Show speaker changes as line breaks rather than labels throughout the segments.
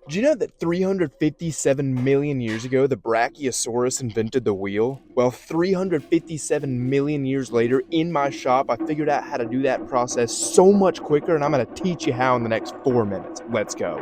Did you know that 357 million years ago, the Brachiosaurus invented the wheel? Well, 357 million years later, in my shop, I figured out how to do that process so much quicker, and I'm going to teach you how in the next 4 minutes. Let's go.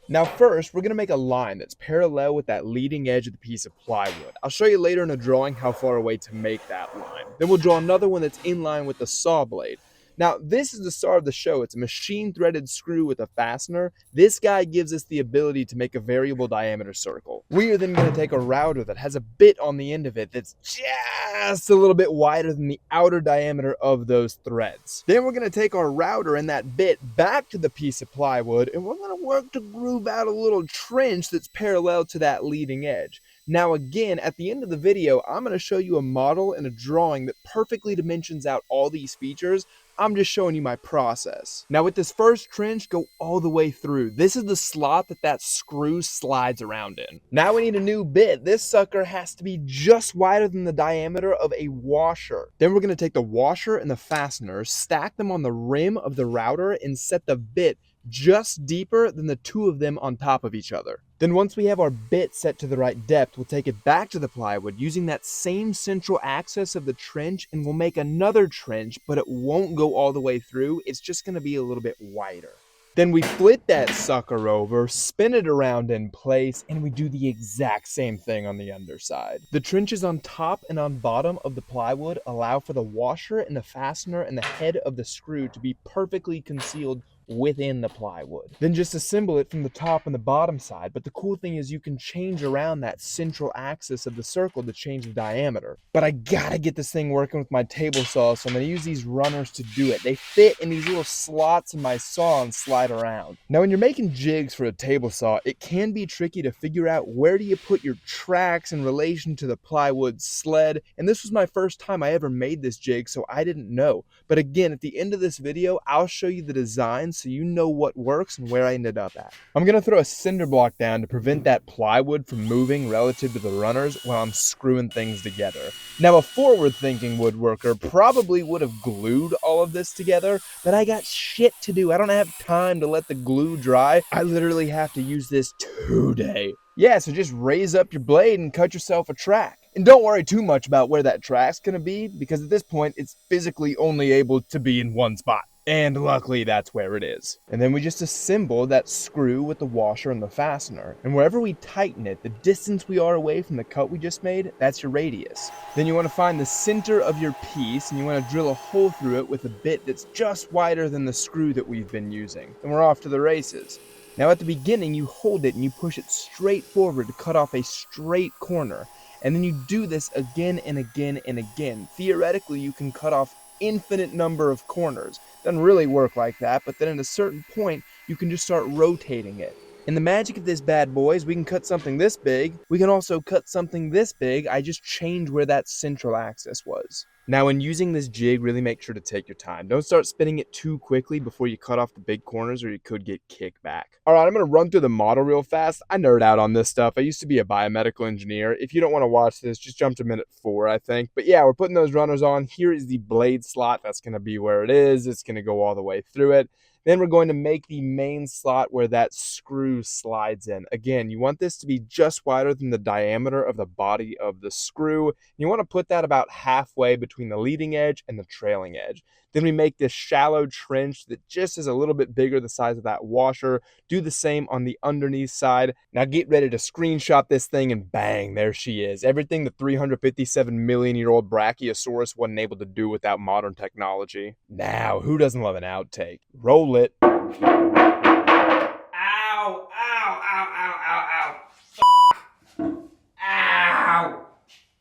Now first, we're going to make a line that's parallel with that leading edge of the piece of plywood. I'll show you later in a drawing how far away to make that line. Then we'll draw another one that's in line with the saw blade. Now, this is the star of the show. It's a machine-threaded screw with a fastener. This guy gives us the ability to make a variable diameter circle. We are then going to take a router that has a bit on the end of it that's just a little bit wider than the outer diameter of those threads. Then we're going to take our router and that bit back to the piece of plywood, and we're going to work to groove out a little trench that's parallel to that leading edge. Now again, at the end of the video, I'm going to show you a model and a drawing that perfectly dimensions out all these features. I'm just showing you my process. Now with this first trench, go all the way through. This is the slot that screw slides around in. Now we need a new bit. This sucker has to be just wider than the diameter of a washer. Then we're going to take the washer and the fastener, stack them on the rim of the router, and set the bit just deeper than the two of them on top of each other. Then once we have our bit set to the right depth, we'll take it back to the plywood using that same central axis of the trench, and we'll make another trench, but it won't go all the way through. It's just going to be a little bit wider. Then we flip that sucker over, spin it around in place, and we do the exact same thing on the underside. The trenches on top and on bottom of the plywood allow for the washer and the fastener and the head of the screw to be perfectly concealed within the plywood. Then just assemble it from the top and the bottom side. But the cool thing is you can change around that central axis of the circle to change the diameter. But I gotta get this thing working with my table saw, so I'm gonna use these runners to do it. They fit in these little slots in my saw and slide around. Now when you're making jigs for a table saw, it can be tricky to figure out where do you put your tracks in relation to the plywood sled. And this was my first time I ever made this jig, so I didn't know. But again, at the end of this video, I'll show you the design so you know what works and where I ended up at. I'm gonna throw a cinder block down to prevent that plywood from moving relative to the runners while I'm screwing things together. Now a forward-thinking woodworker probably would have glued all of this together, but I got shit to do. I don't have time to let the glue dry. I literally have to use this today. Yeah, so just raise up your blade and cut yourself a track. And don't worry too much about where that track's gonna be, because at this point, it's physically only able to be in one spot. And luckily, that's where it is. And then we just assemble that screw with the washer and the fastener. And wherever we tighten it, the distance we are away from the cut we just made, that's your radius. Then you want to find the center of your piece, and you want to drill a hole through it with a bit that's just wider than the screw that we've been using. And we're off to the races. Now at the beginning, you hold it and you push it straight forward to cut off a straight corner. And then you do this again and again and again. Theoretically, you can cut off infinite number of corners. Doesn't really work like that, but then at a certain point, you can just start rotating it. And the magic of this bad boy is we can cut something this big. We can also cut something this big. I just changed where that central axis was. Now, when using this jig, really make sure to take your time. Don't start spinning it too quickly before you cut off the big corners, or you could get kickback. All right, I'm going to run through the model real fast. I nerd out on this stuff. I used to be a biomedical engineer. If you don't want to watch this, just jump to minute 4, I think. But yeah, we're putting those runners on. Here is the blade slot. That's going to be where it is. It's going to go all the way through it. Then we're going to make the main slot where that screw slides in. Again, you want this to be just wider than the diameter of the body of the screw. You want to put that about halfway between the leading edge and the trailing edge. Then we make this shallow trench that just is a little bit bigger the size of that washer. Do the same on the underneath side. Now get ready to screenshot this thing, and bang, there she is. Everything the 357 million year old Brachiosaurus wasn't able to do without modern technology. Now, who doesn't love an outtake? Roll it.